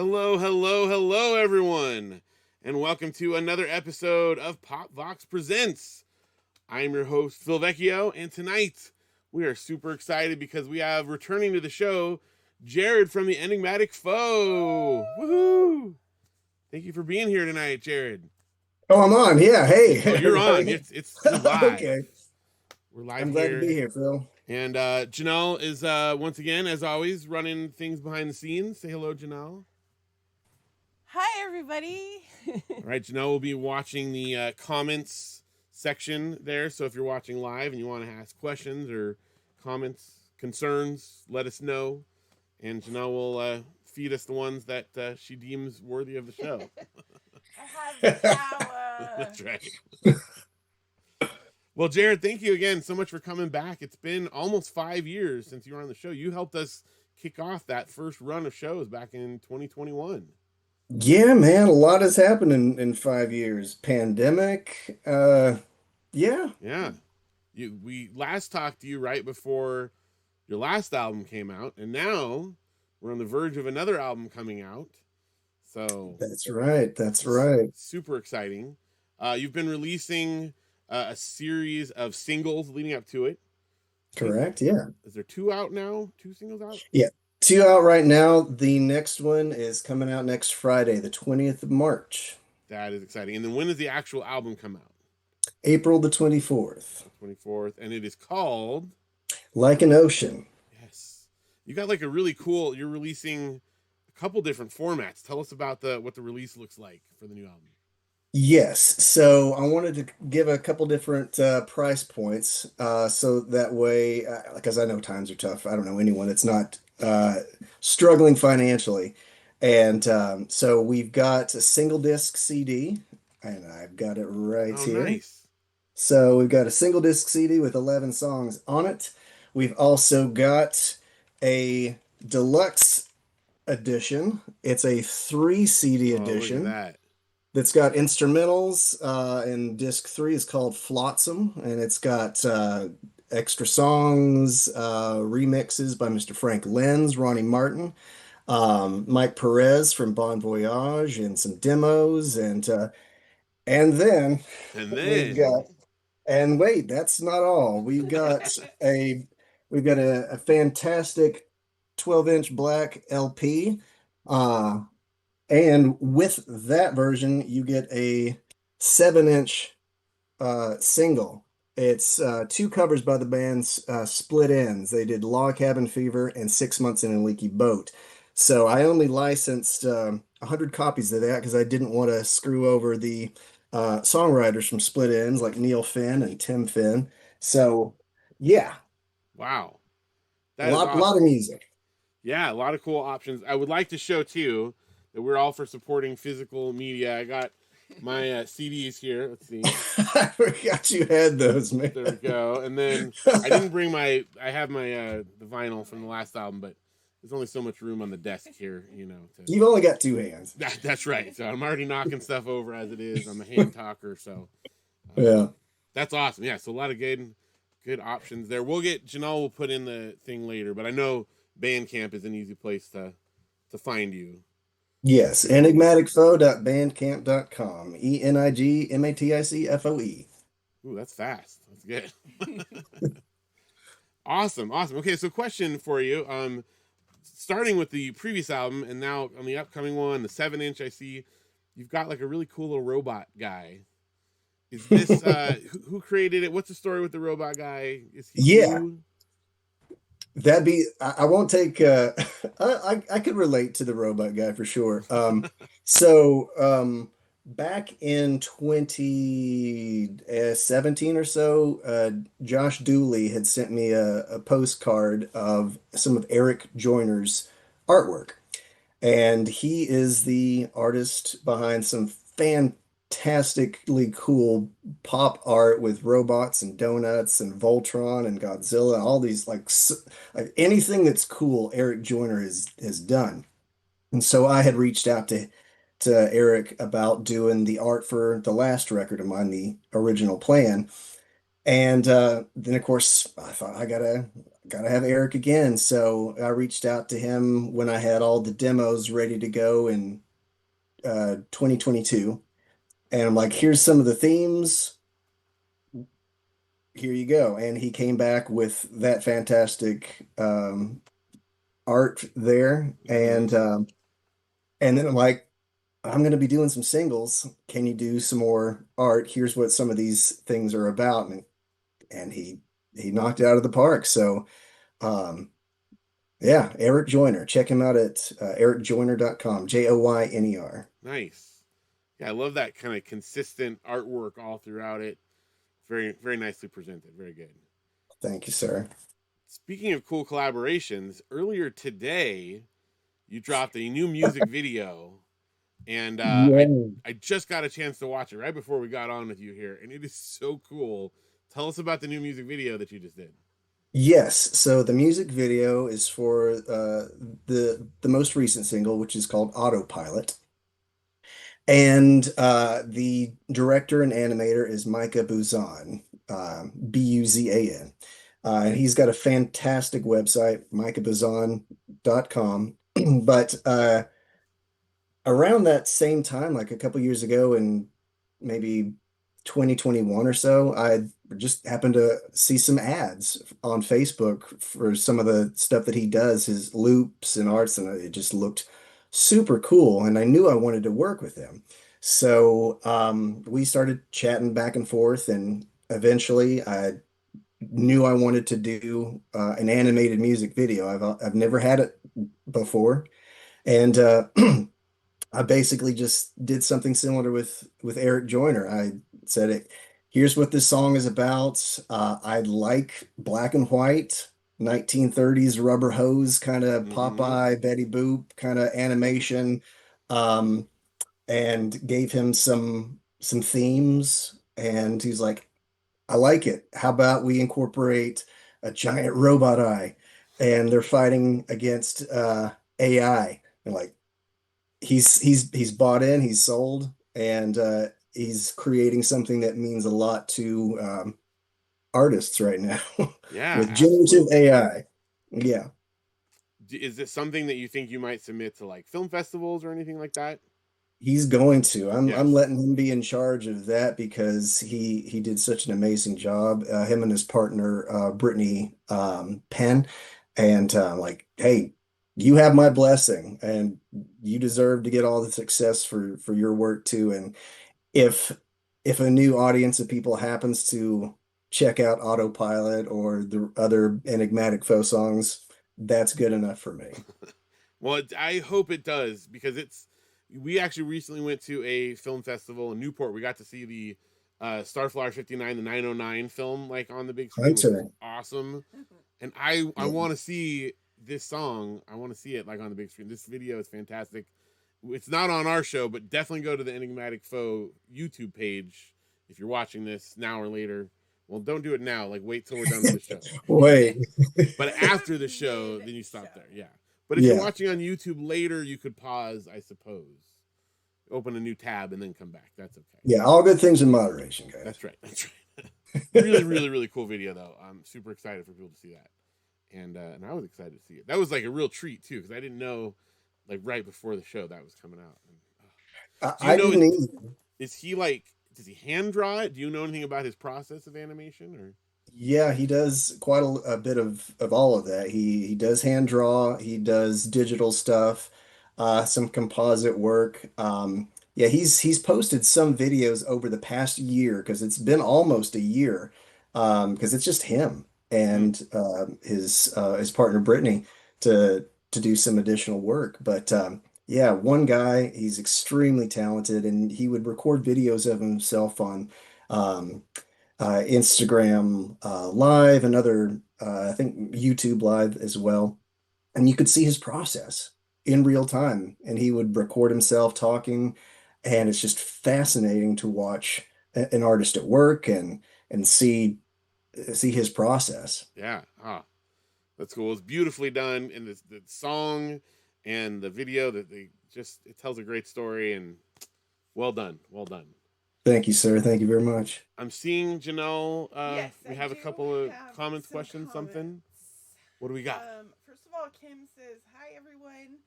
Hello, hello, hello, everyone, and welcome to another episode of pop.vox.presents. I am your host, Phil Vecchio, and tonight we are super excited because we have returning to the show, Jared from the Enigmatic Foe. Woohoo! Thank you for being here tonight, Jared. Oh, I'm on. Yeah. Hey, Oh, you're on. everybody. You're live. Okay. We're live I'm glad to be here. here, Phil. And Janelle is once again, as always, running things behind the scenes. Say hello, Janelle. Hi, everybody. All right, Janelle will be watching the comments section there. So if you're watching live and you want to ask questions or comments, concerns, let us know. And Janelle will feed us the ones that she deems worthy of the show. I have the power. That's right. Well, Jared, thank you again so much for coming back. It's been almost 5 years since you were on the show. You helped us kick off that first run of shows back in 2021. Yeah, man, a lot has happened in 5 years. Pandemic. Yeah. Yeah. We last talked to you right before your last album came out, and now we're on the verge of another album coming out. So That's right. That's right. super exciting. You've been releasing a series of singles leading up to it. Correct. Yeah. Is there two out now? Two singles out? Yeah. Two out right now. The next one is coming out next Friday, the 20th of March, That is exciting. And then when does the actual album come out? April the 24th. 24th. And it is called Like an Ocean. Yes. You got like a really cool, you're releasing a couple different formats. Tell us about what the release looks like for the new album. Yes, so I wanted to give a couple different price points so that way, because I know times are tough. I don't know anyone that's not struggling financially. And so we've got a single disc CD, and I've got it right Oh, here. nice. So we've got a single disc CD with 11 songs on it. We've also got a deluxe edition. It's a three CD Oh, look at edition that. that's got instrumentals, and disc three is called Flotsam, and it's got extra songs, remixes by Mr. Frank Lenz, Ronnie Martin, Mike Perez from Bon Voyage, and some demos, and then And we've then, got, and wait, that's not all. A we've got a fantastic 12-inch black LP. Uh, and with that version, you get a 7-inch single. It's two covers by the band's Split Ends. They did Log Cabin Fever and 6 Months in a Leaky Boat. So I only licensed 100 copies of that because I didn't want to screw over the songwriters from Split Ends like Neil Finn and Tim Finn. So yeah, wow. a That is lot of awesome. music. Yeah, a lot of cool options. I would like to show too that we're all for supporting physical media. I got my CDs here. Let's see. I forgot you had those, man. There we go. And then I didn't bring I have my the vinyl from the last album, but there's only so much room on the desk here, to You've only got two hands. that's right. So I'm already knocking stuff over as it is. I'm a hand talker, so Yeah. that's awesome. Yeah, so a lot of good options there. We'll get Janelle will put in the thing later, but I know Bandcamp is an easy place to find you. Yes, enigmaticfoe.bandcamp.com. ENIGMATICFOE. Ooh, that's fast. That's good. Awesome. Okay, so question for you. Starting with the previous album and now on the upcoming one, the 7-inch, I see you've got like a really cool little robot guy. Is this who created it? What's the story with the robot guy? Is he Yeah, you? I won't take I could relate to the robot guy for sure. So back in 2017 or so, Josh Dooley had sent me a postcard of some of Eric Joyner's artwork. And he is the artist behind some fantastically cool pop art with robots and donuts and Voltron and Godzilla, all these like anything that's cool, Eric Joyner has done. And so I had reached out to Eric about doing the art for the last record of mine, the original plan. And then of course I thought gotta have Eric again. So I reached out to him when I had all the demos ready to go in 2022. And I'm like, here's some of the themes. Here you go. And he came back with that fantastic art there. Mm-hmm. And then I'm like, I'm going to be doing some singles. Can you do some more art? Here's what some of these things are about. And he knocked it out of the park. So um, yeah, Eric Joyner. Check him out at ericjoyner.com, Joyner. Nice. Yeah, I love that kind of consistent artwork all throughout it. Very, very nicely presented. Very good. Thank you, sir. Speaking of cool collaborations, earlier today you dropped a new music video, and Yeah. I just got a chance to watch it right before we got on with you here, and it is so cool. Tell us about the new music video that you just did. Yes, so the music video is for the most recent single, which is called Autopilot. And the director and animator is Micah Buzan, Buzan. And he's got a fantastic website, micahbuzan.com. But around that same time, like a couple years ago in maybe 2021 or so, I just happened to see some ads on Facebook for some of the stuff that he does, his loops and arts, and it just looked super cool. And I knew I wanted to work with him. So we started chatting back and forth, and eventually I knew I wanted to do an animated music video. I've never had it before, and I basically just did something similar with Eric Joyner. I said here's what this song is about. I'd like black and white, 1930s rubber hose kind of Mm-hmm. Popeye, Betty Boop kind of animation, um, and gave him some themes. And he's like, I like it. How about we incorporate a giant robot eye? And they're fighting against AI. And like, he's bought in, he's sold, and he's creating something that means a lot to artists right now Yeah, with generative absolutely. AI. Yeah, Is this something that you think you might submit to like film festivals or anything like that? he's going to. I'm Yes. letting him be in charge of that because he did such an amazing job. Him and his partner Brittany Penn, and like, hey, you have my blessing, and you deserve to get all the success for your work too. And if if a new audience of people happens to check out Autopilot or the other Enigmatic Foe songs, that's good enough for me. Well, I hope it does because it's. We actually recently went to a film festival in Newport. We got to see the Starflyer 59, the 909 film, like on the big screen, which was Hunter. awesome. And I Yeah. want to see this song. I want to see it like on the big screen. This video is fantastic. It's not on our show, but definitely go to the Enigmatic Foe YouTube page if you're watching this now or later. Well, don't do it now. Like wait till we're done with the show. Wait. But after the show, then you stop there. Yeah. But if you're Yeah. watching on YouTube later, you could pause, I suppose. Open a new tab and then come back. That's okay. Yeah, all good things in moderation, guys. That's right. That's right. Really, really, really cool video though. I'm super excited for people to see that. And I was excited to see it. That was like a real treat too, because I didn't know like right before the show that was coming out. And, do you I know didn't either. is he like does he hand draw it? Do you know anything about his process of animation or Yeah, he does quite a bit of all of that. He does hand draw, he does digital stuff, some composite work. Yeah, he's posted some videos over the past year because it's been almost a year. Because it's just him mm-hmm. and his partner Brittany to do some additional work. But yeah, one guy, he's extremely talented, and he would record videos of himself on. Um, Instagram Live and other, I think YouTube Live as well. And you could see his process in real time. And he would record himself talking. And it's just fascinating to watch an artist at work and see his process. Yeah. Ah, that's cool. It's beautifully done, and the song and the video that they just it tells a great story and well done, well done. Thank you, sir. Thank you very much. I'm seeing Janelle. Yes, We I have a do couple of have comments, some questions, something. comments. What do we got? First of all, Kim says, "Hi everyone,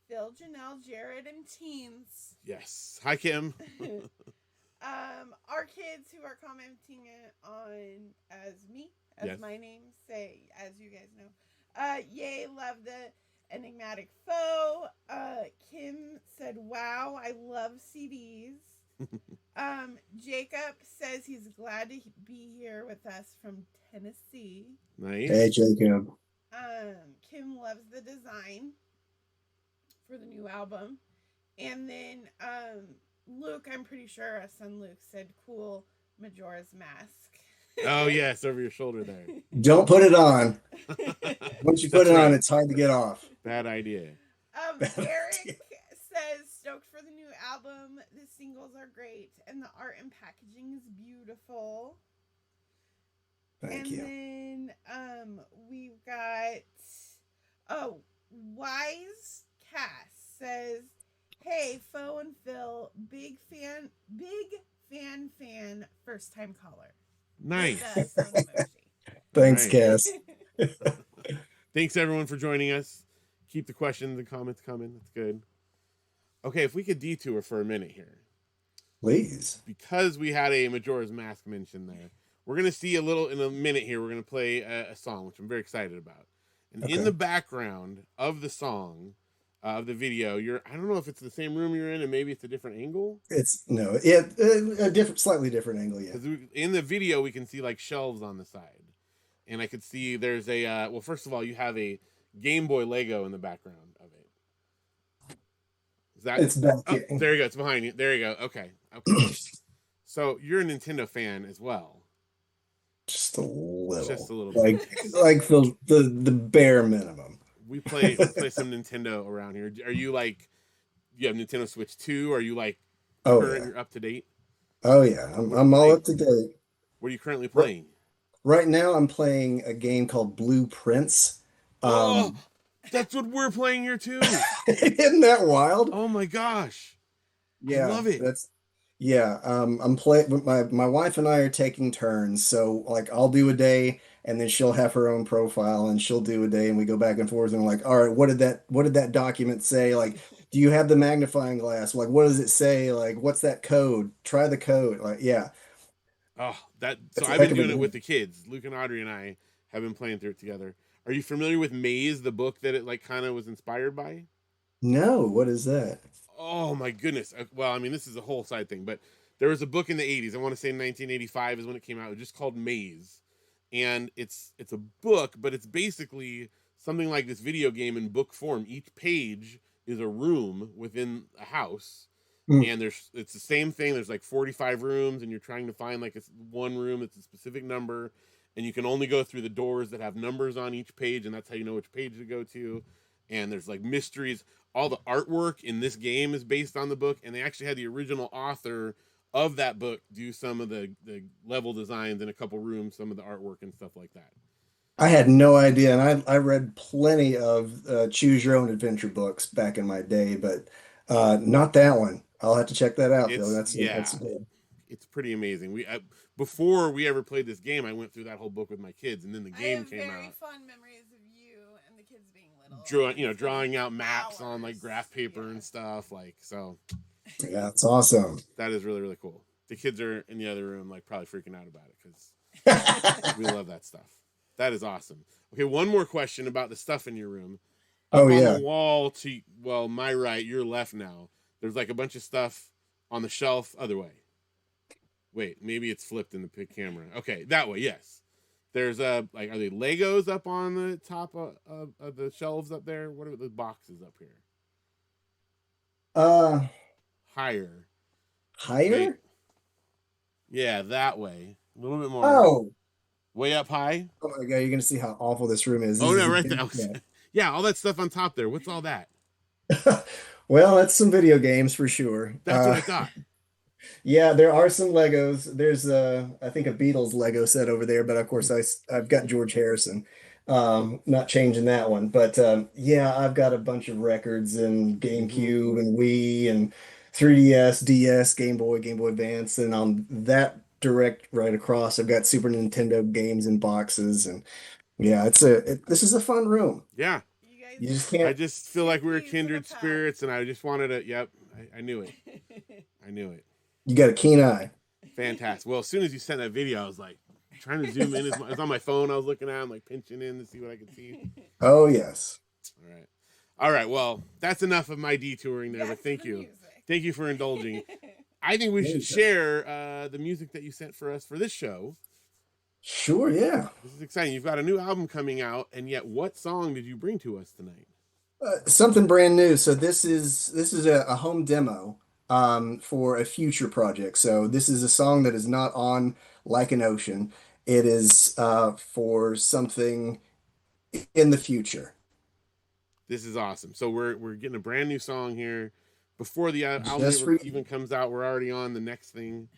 Phil, Janelle, Jared, and teens." Yes. Hi, Kim. Our kids who are commenting on as Yes. my name, say, as you guys know, yay, love the Enigmatic Foe. Kim said, "Wow, I love CDs." Jacob says he's glad to be here with us from Tennessee. Hey, Nice. Jacob. Kim loves the design for the new album. And then Luke, I'm pretty sure our son Luke said, "Cool Majora's Mask." Oh, yes, over your shoulder there. Don't put it on. Once you put That's it on, right. it's hard to get off. Bad idea. Bad Eric idea. says, "Stoked for the new album. The singles are great, and the art and packaging is beautiful." Thank And you. then we've got Wise Cass says, "Hey, Foe and Phil, big fan, first time caller." Nice. With the sun emoji. Thanks, Nice. Cass. Thanks, everyone, for joining us. Keep the questions and comments coming. That's good. Okay, if we could detour for a minute here. Please. Because we had a Majora's Mask mention there, we're going to see a little in a minute here. We're going to play a song, which I'm very excited about. And in Okay. the background of the song, of the video, I don't know if it's the same room you're in and maybe it's a different angle. It's no, a slightly different angle, yeah. Because in the video, we can see like shelves on the side. And I could see there's a, well, first of all, you have a Game Boy Lego in the background of it. Is that? It's back Oh, here. there you go. It's behind you. There you go. Okay. Okay. So you're a Nintendo fan as well. Just a little. Just a little Like bit. like the bare minimum. We play some Nintendo around here. Are you like you have Nintendo Switch 2? Are you like Oh current? yeah. You're up to date? Oh yeah. What are you I'm all playing? up to date. What are you currently R- playing? Right now I'm playing a game called Blue Prince. Oh, Um that's what we're playing here too. isn't that wild? Oh my gosh. I Yeah, love it. that's yeah. I'm playing my wife and I are taking turns. So like I'll do a day and then she'll have her own profile and she'll do a day and we go back and forth and like, all right, what did that document say? Like, do you have the magnifying glass? Like, what does it say? Like, what's that code? Try the code. Like, yeah, Oh, so it's a I've heck been of a doing it with game. the kids. Luke and Audrey and I have been playing through it together. Are you familiar with Maze, the book that it like kind of was inspired by? No, what is that? Oh my goodness. Well, I mean, this is a whole side thing, but there was a book in the 80s. I want to say 1985 is when it came out. It was just called Maze. And it's a book, but it's basically something like this video game in book form. Each page is a room within a house. Hmm. And it's the same thing. There's like 45 rooms and you're trying to find like one room that's a specific number and you can only go through the doors that have numbers on each page and that's how you know which page to go to. And there's like mysteries. All the artwork in this game is based on the book, and they actually had the original author of that book do some of the level designs in a couple rooms, some of the artwork and stuff like that. I had no idea, and I read plenty of choose your own adventure books back in my day, but not that one. I'll have to check that out, though. It's That's yeah, good. it's pretty amazing. Before we ever played this game, I went through that whole book with my kids, and then the I game have came very out. fond memories of you and the kids being little. Drawing out Spending maps on like hours. graph paper Yeah. and stuff. Like so, Yeah, it's awesome. that is really really cool. The kids are in the other room, like probably freaking out about it because we love that stuff. That is awesome. Okay, one more question about the stuff in your room. Oh Up on the yeah. wall to my right, your left now. There's like a bunch of stuff on the shelf other way. Wait, maybe it's flipped in the camera. Okay, that way, yes. There's like are they Legos up on the top of the shelves up there? What are the boxes up here? Uh, Higher. Wait. higher? Yeah, that way. A little bit more. Oh, Way up high. oh my God, you're gonna see how awful this room is. This Oh is no, a right there. big Yeah, all that stuff on top there. What's all that? Well, that's some video games for sure. That's what I thought. Yeah, there are some Legos. There's I think a Beatles Lego set over there, but of course I've got George Harrison. Not changing that one. But yeah, I've got a bunch of records and Mm-hmm. GameCube and Wii and 3DS, DS, Game Boy, Game Boy Advance, and on that direct right across, I've got Super Nintendo games in boxes and Yeah, this is a fun room. Yeah. You guys You just I can't. just feel like we were Chickpeas and a kindred pal. spirits, and I just wanted to. Yep, I knew it. I knew it. You got a keen eye. Fantastic. Well, as soon as you sent that video, I was like trying to zoom in. It was on my phone. I was looking at, I'm like pinching in to see what I could see. Oh yes. All right. All right. Well, that's enough of my detouring there, Yes, but thank the you. music. Thank you for indulging. I think we should share the music that you sent for us for this show. Sure, yeah. This is exciting. You've got a new album coming out, and yet what song did you bring to us tonight? Something brand new. So this is a home demo for a future project. So this is a song that is not on Like an Ocean. It is for something in the future. This is awesome. So we're getting a brand new song here before the album Just for even comes out. We're already on the next thing.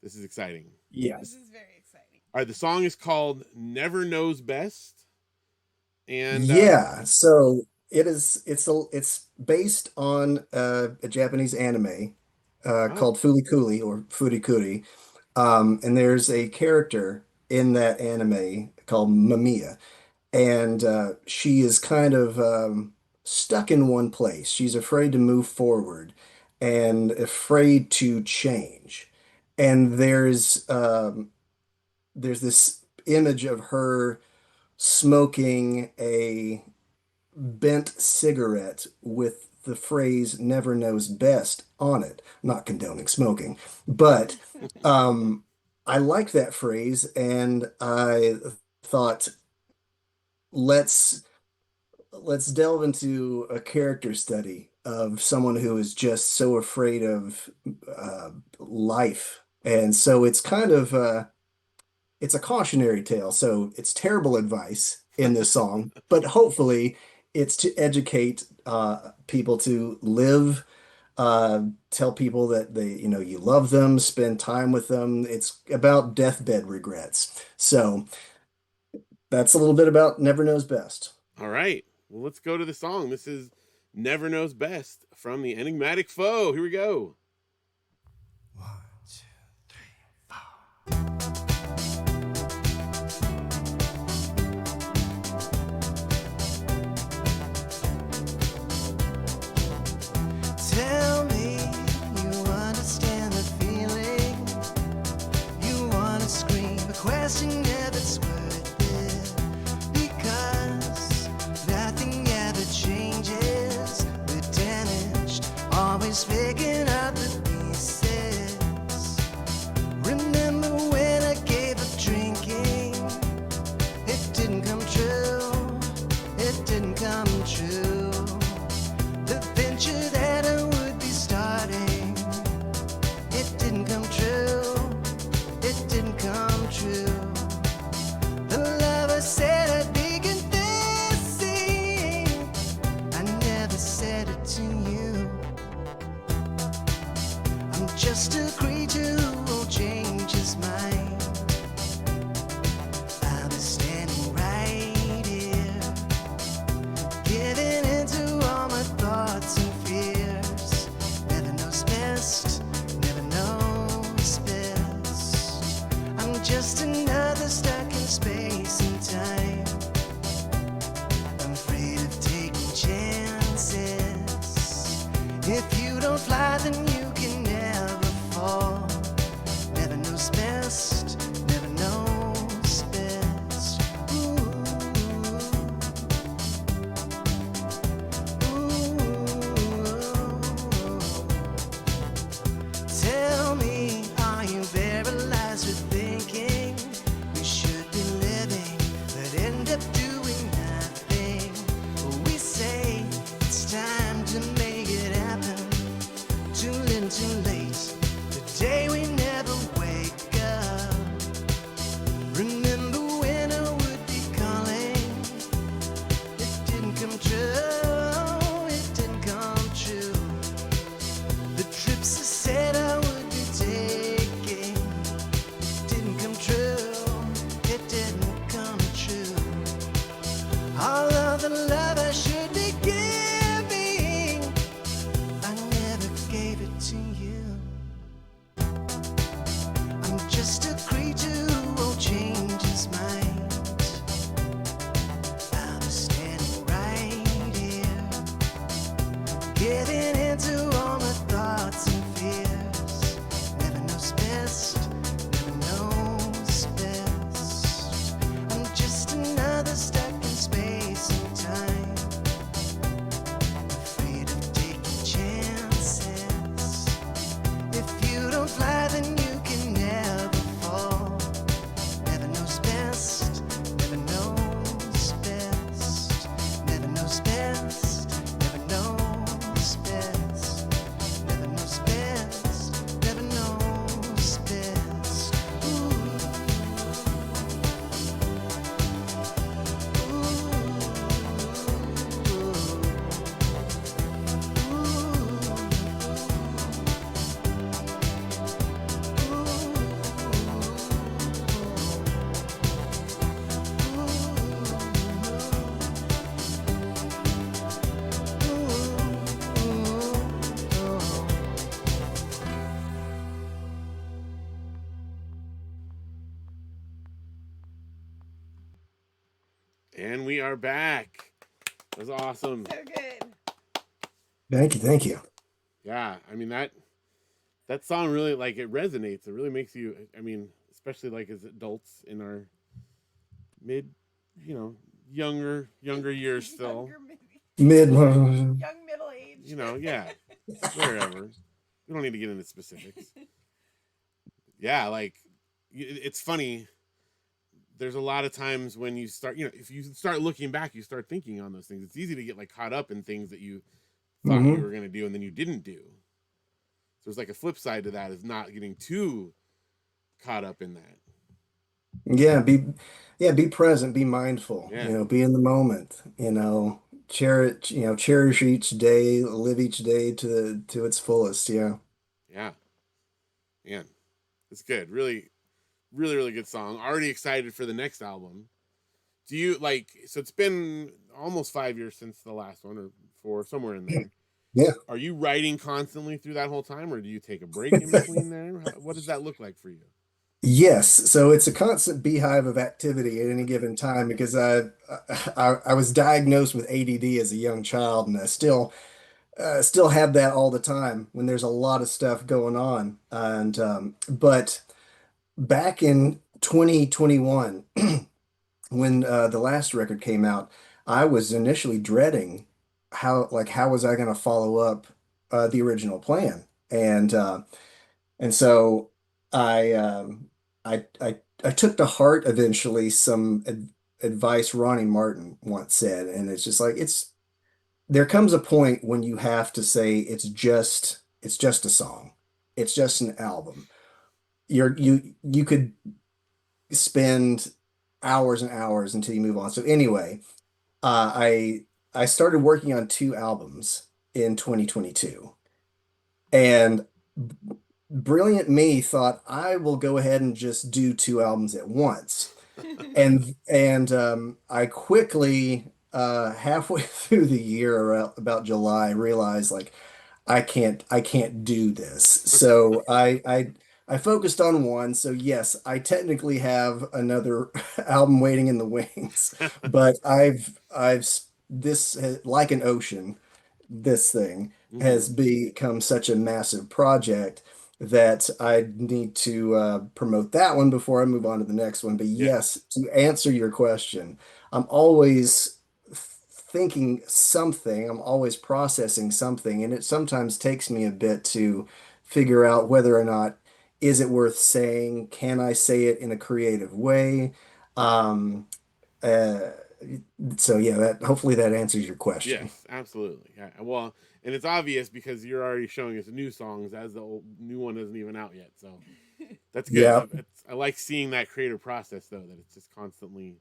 This is exciting. This yes. is very exciting. All right, the song is called "Never Knows Best," and Yeah. So it's based on a Japanese anime oh, called Furikuri or Furikuri. And there's a character in that anime called Mamiya. And she is kind of stuck in one place. She's afraid to move forward and afraid to change. And there's this image of her smoking a bent cigarette with the phrase "never knows best" on it. I'm not condoning smoking, but I like that phrase, and I thought let's let's delve into a character study of someone who is just so afraid of life. And so it's kind of it's a cautionary tale. So it's terrible advice in this song, but hopefully it's to educate people to live, tell people that you love them, spend time with them. It's about deathbed regrets. So that's a little bit about Never Knows Best. all right. Well, let's go to the song. This is "Never Knows Best" from the Enigmatic Foe. Here we go. 2, 3, 4. Tell me you understand the feeling. You want to scream a question that's worth it. Because nothing ever changes. We're damaged, always picking up the pieces. Remember when I gave up drinking? It didn't come true. It didn't come true. The venture that I would be starting, it didn't come true. It didn't come true. The love I said I'd be confessing, I never said it to you. I'm just a creature who won't change his mind. I'll be standing right here, giving into all my thoughts and fears. Never knows best, never knows best. I'm just another stuck in space and time. I'm afraid of taking chances. If you don't fly, then you can never fall. Never knows best, never knows best. Ooh. Tell me, are you paralyzed with thinking? You should be living Getting into all my thoughts and fears. Never knows best, never knows best. I'm just another stuck in space and time. Afraid of taking chances. If you don't fly, then you can never fall. Never knows best, never knows best. Never knows best, never knows best. Never knows best, never knows best. And we are back. That was awesome. So good. Thank you. Yeah, I mean that song really, like, it resonates. It really makes you, I mean, especially like as adults in our mid, younger years still. Mid. Young middle age. Yeah, wherever. We don't need to get into specifics. Yeah, like, it's funny. There's a lot of times when you start, if you start looking back, you start thinking on those things. It's easy to get like caught up in things that you thought you were going to do and then you didn't do. So there's like a flip side to that, is not getting too caught up in that. Yeah, be present, be mindful, Yeah. be in the moment, cherish each day, live each day to its fullest. Yeah. Yeah. Man, it's good. Really, really, really good song. Already excited for the next album. Do you so it's been almost 5 years since the last one, or 4, somewhere in there. Yeah. Are you writing constantly through that whole time, or do you take a break in between there? What does that look like for you? Yes, so it's a constant beehive of activity at any given time because I was diagnosed with ADD as a young child, and I still have that all the time when there's a lot of stuff going on. And but back in 2021, when the last record came out, I was initially dreading how was I going to follow up the original plan, and so I I took to heart eventually some advice Ronnie Martin once said, and it's just like there comes a point when you have to say it's just a song, it's just an album. You could spend hours and hours until you move on. So anyway, I started working on 2 albums in 2022, and brilliant me thought I will go ahead and just do 2 albums at once. And I quickly, halfway through the year, around about July, realized like I can't do this. So I focused on one. So yes, I technically have another album waiting in the wings, but like an ocean, this thing has become such a massive project that I need to promote that one before I move on to the next one. But Yeah. yes, to answer your question, I'm always thinking something, I'm always processing something, and it sometimes takes me a bit to figure out whether or not is it worth saying, can I say it in a creative way? Um, uh, so yeah, that hopefully that answers your question. Yes, absolutely. Yeah. Well, and it's obvious because you're already showing us new songs as the old, new one isn't even out yet. So that's good. Yeah. I like seeing that creative process, though, that it's just constantly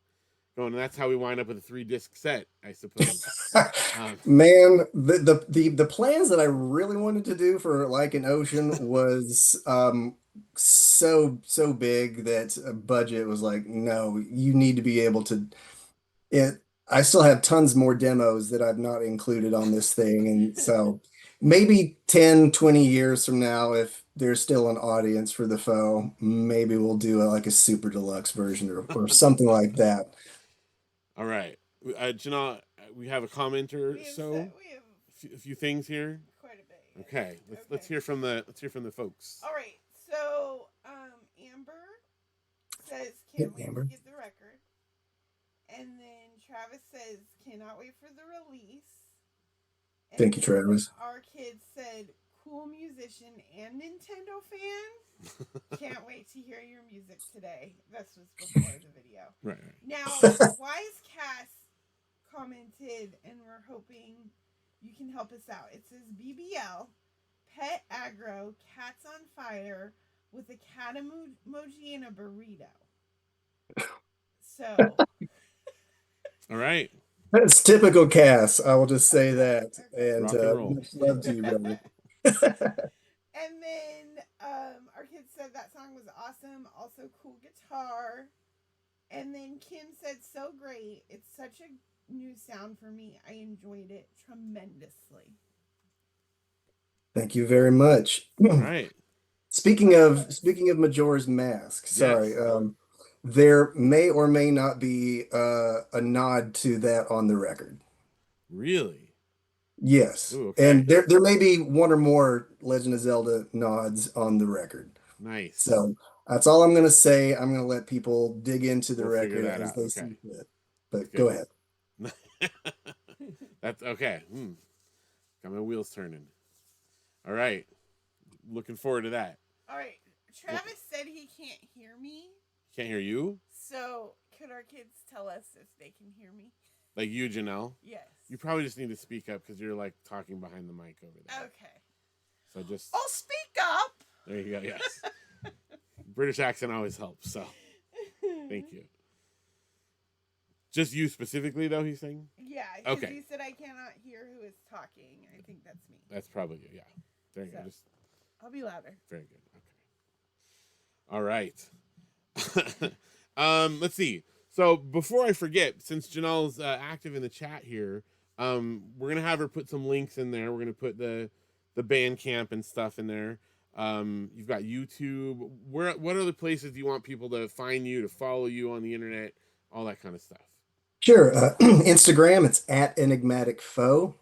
going. And that's how we wind up with a 3-disc set, I suppose. Man, the plans that I really wanted to do for Like an Ocean was so big that a budget was like, no, you need to be able to it. I still have tons more demos that I've not included on this thing, and so maybe 10, 20 years from now, if there's still an audience for the Foe, maybe we'll do like a super deluxe version or something like that. All right. Janelle, we have a commenter. We have, So we have a few things here? Quite a bit. Yes. Okay, let's hear from the folks. All right. So, Amber says can't wait Amber. to get the record, and then Travis says cannot wait for the release. And Thank you, Travis. Our kid said cool musician and Nintendo fan. Can't wait to hear your music today. This was before the video. Right. Now, Wise Cass commented, and we're hoping you can help us out. It says BBL, pet aggro, cats on fire with a cat emoji and a burrito. So. All right. That's typical Cass. I will just say that. Okay. And Rock and roll. much love to you, brother. And then our kid said that song was awesome. Also, cool guitar. And then Kim said, so great. It's such a new sound for me. I enjoyed it tremendously. Thank you very much. All right. Speaking of Majora's Mask, sorry, Yes. there may or may not be a nod to that on the record. Really? Yes. Ooh, okay. And there may be one or more Legend of Zelda nods on the record. Nice. So that's all I'm going to say. I'm going to let people dig into the We'll figure record that as out. they Okay. see fit. But Good. go ahead. That's okay. Got my wheels turning. All right. Looking forward to that. All right. Travis said he can't hear me. Can't hear you? So, could our kids tell us if they can hear me? Like you, Janelle? Yes. You probably just need to speak up because you're like talking behind the mic over there. Okay. So just I'll speak up. there you go. Yes. British accent always helps. So thank you. Just you specifically, though. He's saying. Yeah. Because Okay. he said I cannot hear who is talking. I think that's me. That's probably you. Yeah. There you go. So. Just I'll be louder. very good. Okay. All right. Let's see. So before I forget, since Janelle's active in the chat here, we're gonna have her put some links in there. We're gonna put the Bandcamp and stuff in there. You've got YouTube. What other places do you want people to find you, to follow you on the internet, all that kind of stuff? Sure. Instagram, it's at Enigmatic Foe.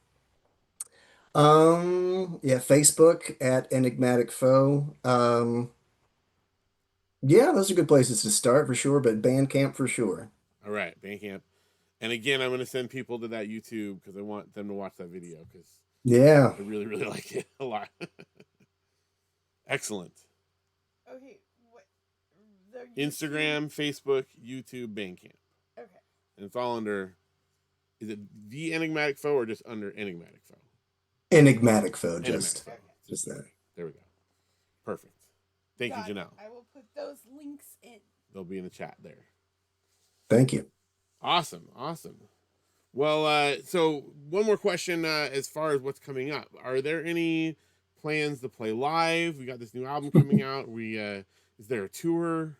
Yeah, Facebook at Enigmatic Foe. Yeah, those are good places to start for sure, but Bandcamp for sure. All right, Bandcamp. And again, I'm gonna send people to that YouTube because I want them to watch that video because Yeah. I really, really like it a lot. Excellent. Okay. What? Instagram, Facebook, YouTube, Bandcamp. Okay. And it's all under, is it the Enigmatic Foe or just under Enigmatic Foe? Enigmatic Foe, Enigmatic Foe. just that. There we go. Perfect. Thank Got you, it. Janelle. I will put those links in. They'll be in the chat there. Thank you. Awesome. Well, so one more question as far as what's coming up. Are there any plans to play live? We got this new album coming out. Is there a tour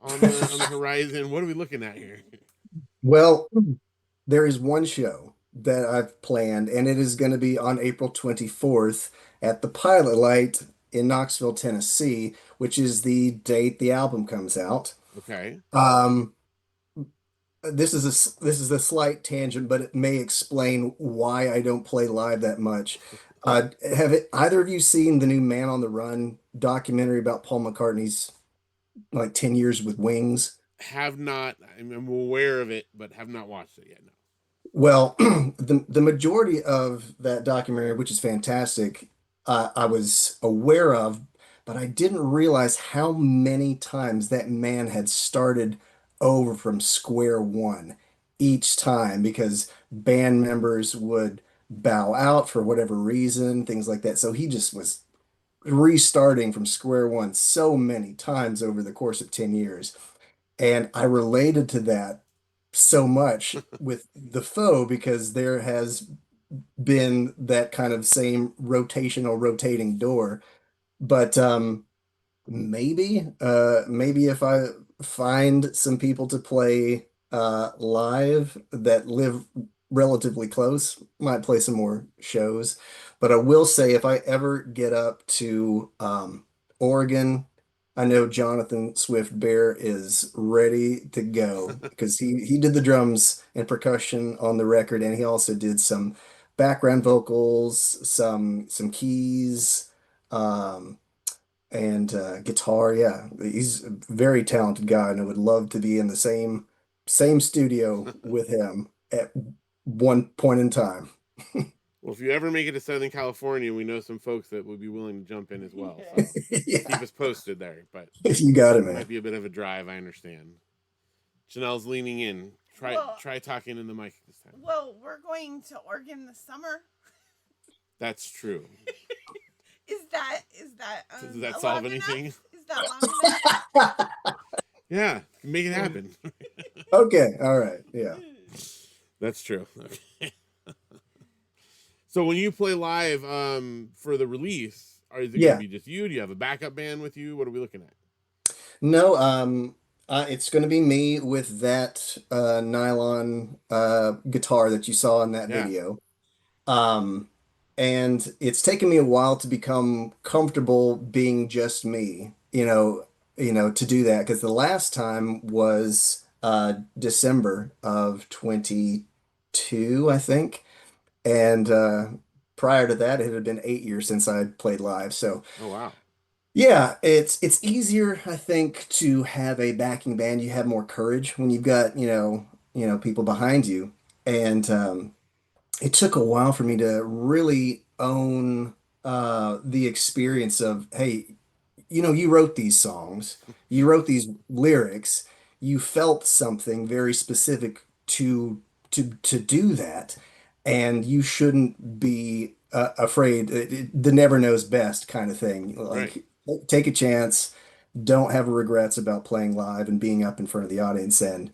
on the horizon? What are we looking at here? Well, there is one show that I've planned, and it is going to be on April 24th at the Pilot Light in Knoxville, Tennessee, which is the date the album comes out. Okay. This is a slight tangent, but it may explain why I don't play live that much. Either of you seen the new Man on the Run documentary about Paul McCartney's like 10 years with Wings? Have not. I'm aware of it, but have not watched it yet. No. Well, the majority of that documentary, which is fantastic, I was aware of, but I didn't realize how many times that man had started over from square one each time because band members would bow out for whatever reason, things like that. So he just was restarting from square one so many times over the course of 10 years. And I related to that so much with the Foe because there has been that kind of same rotating door. But maybe if I find some people to play live that live relatively close, might play some more shows. But I will say if I ever get up to Oregon, I know Jonathan Swift Bear is ready to go because he did the drums and percussion on the record, and he also did some background vocals, some keys, um, and guitar. Yeah, he's a very talented guy, and I would love to be in the same studio with him at one point in time. Well, if you ever make it to Southern California, we know some folks that would be willing to jump in as well. So keep Yeah, us posted there. But you got it, might man. be a bit of a drive, I understand. Janelle's leaning in. Well, Try talking in the mic this time. well, we're going to Oregon this summer. That's true. Is that Does that long solve enough? anything? Is that long enough? Yeah, make it happen. Okay, all right, yeah. That's true. Okay. So when you play live for the release, is it going to Yeah. be just you? Do you have a backup band with you? What are we looking at? No, it's going to be me with that nylon guitar that you saw in that Yeah. video. Um, and it's taken me a while to become comfortable being just me, to do that because the last time was December of 22, I think. And prior to that, it had been 8 years since I played live. So Oh wow. yeah, it's easier, I think, to have a backing band. You have more courage when you've got, people behind you. And it took a while for me to really own the experience of, hey, you wrote these songs, you wrote these lyrics, you felt something very specific to do that, and you shouldn't be afraid. The never knows best kind of thing. Right. Like, take a chance, don't have regrets about playing live and being up in front of the audience. And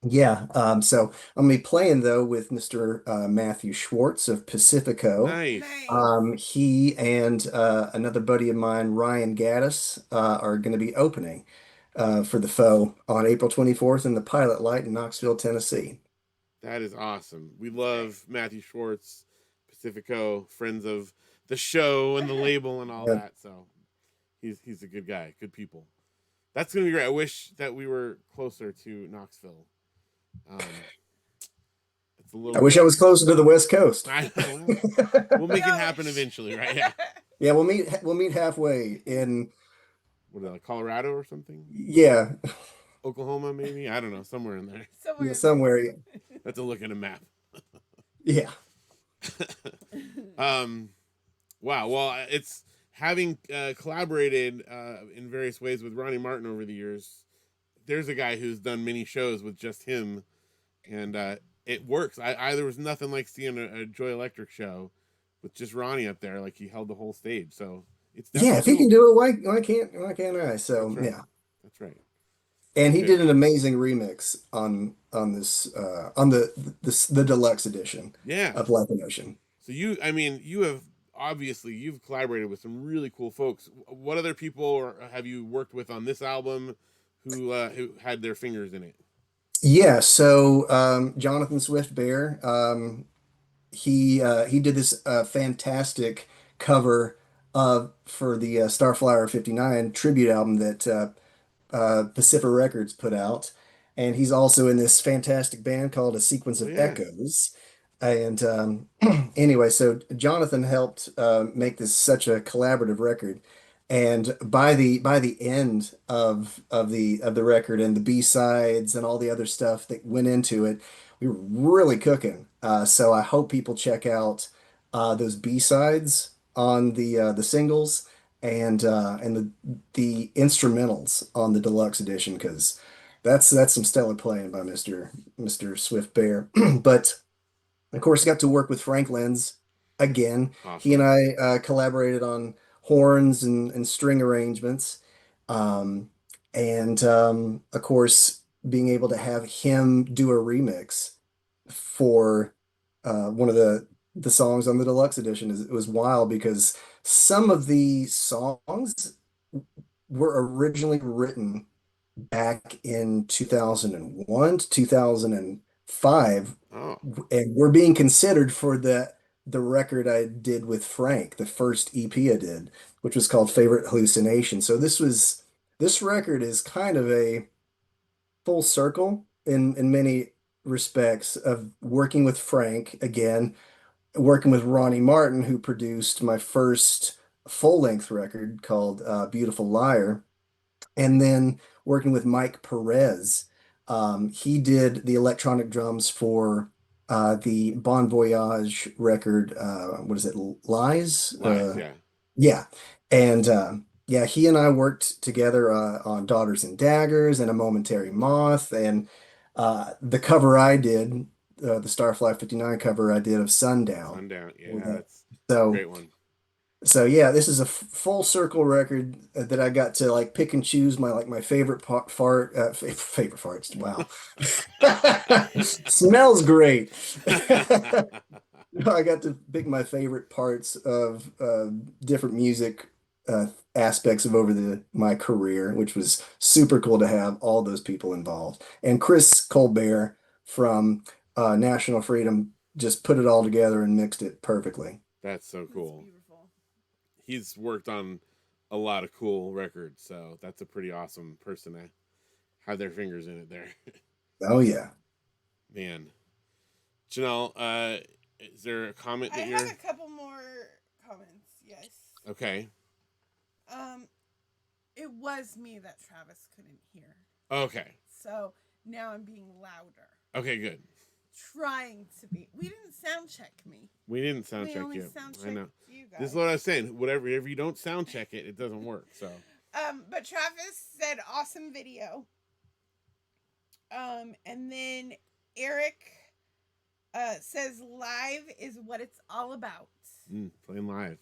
yeah, so I'm gonna be playing though with Mr. Matthew Schwartz of Pacifico. Nice. Nice. He and another buddy of mine, Ryan Gaddis, are going to be opening for the Foe on April 24th in the Pilot Light in Knoxville, Tennessee. That is awesome. We That's great. love Matthew Schwartz, Pacifico, friends of the show and the label and all Yeah. that. So he's a good guy, good people. That's gonna be great. I wish that we were closer to Knoxville. Um, it's a I little wish I bit. was closer to the West Coast. I know. We'll make it happen eventually, right? Yeah. Yeah, we'll meet halfway in What like Colorado or something? yeah, Oklahoma, maybe? I don't know, somewhere in there. Somewhere. somewhere. That's a look at a map. Yeah. um, wow. Well, it's having collaborated in various ways with Ronnie Martin over the years. There's a guy who's done many shows with just him, and it works. There was nothing like seeing a Joy Electric show with just Ronnie up there, like he held the whole stage. So it's Yeah, definitely if he can doable. do it, why can't I? So That's right. yeah. That's right. And he Okay. did an amazing remix on this on the deluxe edition Yeah. of Like an Ocean. So you have obviously you've collaborated with some really cool folks. What other people have you worked with on this album who had their fingers in it? Yeah, so Jonathan Swift Bear, he did this fantastic cover for the Starflower 59 tribute album that Pacific Records put out. And he's also in this fantastic band called A Sequence Oh of yeah. Echoes. And anyway, so Jonathan helped make this such a collaborative record. And by the end of the record and the B-sides and all the other stuff that went into it, we were really cooking. So I hope people check out those B-sides on the singles and the instrumentals on the deluxe edition because that's some stellar playing by Mr. Swift Bear. But of course, got to work with Frank Lenz again. He and Awesome. I collaborated on horns and string arrangements. Um, and of course, being able to have him do a remix for one of the songs on the deluxe edition it was wild because some of the songs were originally written back in 2001 to 2005 Oh. and were being considered for the record I did with Frank, the first EP I did, which was called Favorite Hallucination. So this record is kind of a full circle in many respects of working with Frank again, working with Ronnie Martin, who produced my first full-length record called Beautiful Liar, and then working with Mike Perez. He did the electronic drums for the Bon Voyage record. What is it? Lies? Lies, yeah. Yeah. And yeah, he and I worked together on Daughters and Daggers and A Momentary Moth. And the cover I did, the Starfly 59 cover I did of Sundown. Sundown, with yeah, that. that's a So great one. so yeah, this is a full circle record that I got to like pick and choose my favorite favorite farts. Wow. Smells great. I got to pick my favorite parts of different music aspects of my career, which was super cool to have all those people involved. And Chris Colbert from National Freedom just put it all together and mixed it perfectly. That's so cool. That's beautiful. He's worked on a lot of cool records, so that's a pretty awesome person to have their fingers in it there. Oh yeah. Man. Janelle, is there a comment that I have a couple more comments, yes. Okay. It was me that Travis couldn't hear. Okay. So now I'm being louder. Okay, good. Trying to be. We didn't sound check me. We didn't sound We check only you. sound I check know. you guys. This is what I was saying. Whatever, if you don't sound check it, it doesn't work. So. But Travis said awesome video. And then Eric says live is what it's all about. Playing live.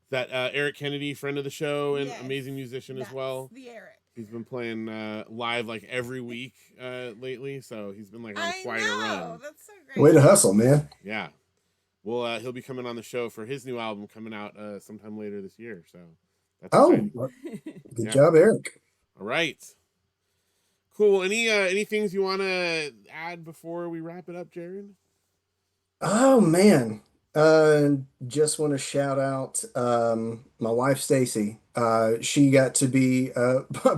That Eric Kennedy, friend of the show and Yes, amazing musician as that's well. the Eric. He's been playing live like every week lately, so he's been like on quite a know. run. That's so great. Way to hustle, man. Yeah. Well, he'll be coming on the show for his new album coming out sometime later this year. So that's exciting. Good Yeah. job, Eric. All right. Cool. Any things you want to add before we wrap it up, Jared? Oh man. Just want to shout out my wife Stacy. She got to be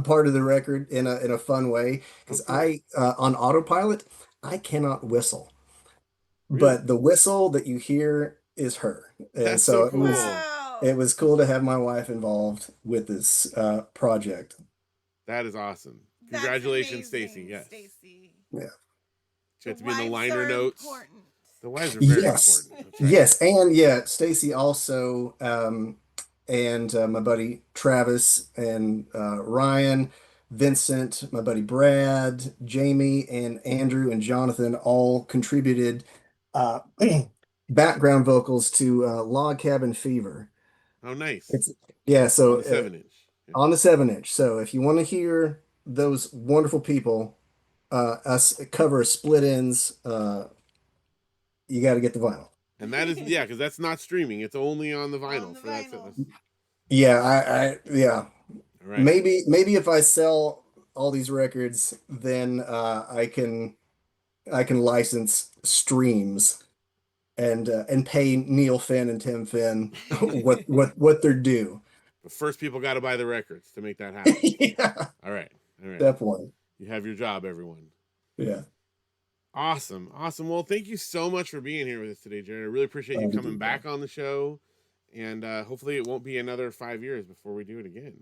part of the record in a fun way because cool. I on autopilot I cannot whistle, Really? but the whistle that you hear is her, and That's so so cool. Wow. it was cool to have my wife involved with this project. That is awesome. That's Congratulations, amazing, Stacy. Yes. Stacy. Yeah. She had to be in the liner Wives are notes. important. The wives are very Yes. important. That's right. Yes, and yeah, Stacy also and my buddy Travis and Ryan, Vincent, my buddy Brad, Jamie, and Andrew and Jonathan all contributed uh, background vocals to Log Cabin Fever. Oh, nice. It's yeah, so On the 7-inch. Yeah. on the 7-inch. So if you want to hear those wonderful people us cover split ends, you got to get the vinyl. And that is, yeah, because that's not streaming. It's only on the vinyl. On the for that. vinyl. Yeah, yeah. All right. Maybe if I sell all these records, then I can license streams and pay Neil Finn and Tim Finn what they're due. But first, people got to buy the records to make that happen. Yeah, All right. All right. definitely. You have your job, everyone. Yeah. Awesome. Awesome. Well, thank you so much for being here with us today, Jared. I really appreciate you coming back on the show. And hopefully it won't be another 5 years before we do it again.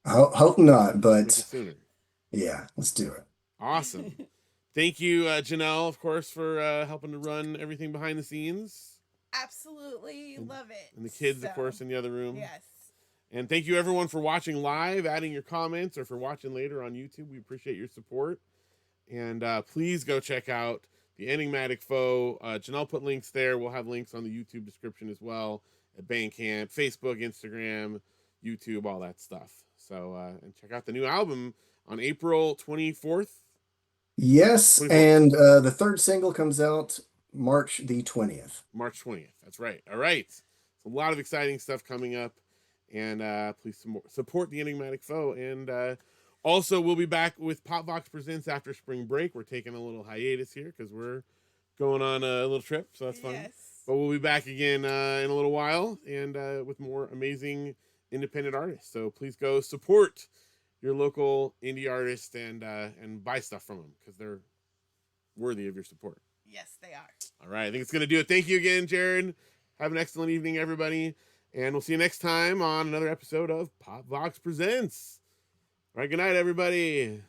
Hope not, Maybe but sooner. yeah, let's do it. Awesome. Thank you, Janelle, of course, for helping to run everything behind the scenes. Absolutely love it. And the kids, of So, course, in the other room. Yes. And thank you, everyone, for watching live, adding your comments, or for watching later on YouTube. We appreciate your support. And please go check out the Enigmatic Foe. Janelle put links there. We'll have links on the YouTube description as well, at Bandcamp, Facebook, Instagram, YouTube, all that stuff. So, and check out the new album on April 24th. Yes, 24th. and the third single comes out March the 20th. March 20th. That's right. All right. So a lot of exciting stuff coming up. And please support the Enigmatic Foe. And also, we'll be back with Pop.vox Presents after spring break. We're taking a little hiatus here because we're going on a little trip. So that's fun. Yes. But we'll be back again in a little while and with more amazing independent artists. So please go support your local indie artist and buy stuff from them because they're worthy of your support. Yes, they are. All right, I think it's going to do it. Thank you again, Jared. Have an excellent evening, everybody. And we'll see you next time on another episode of Pop Vox Presents. All right, good night, everybody.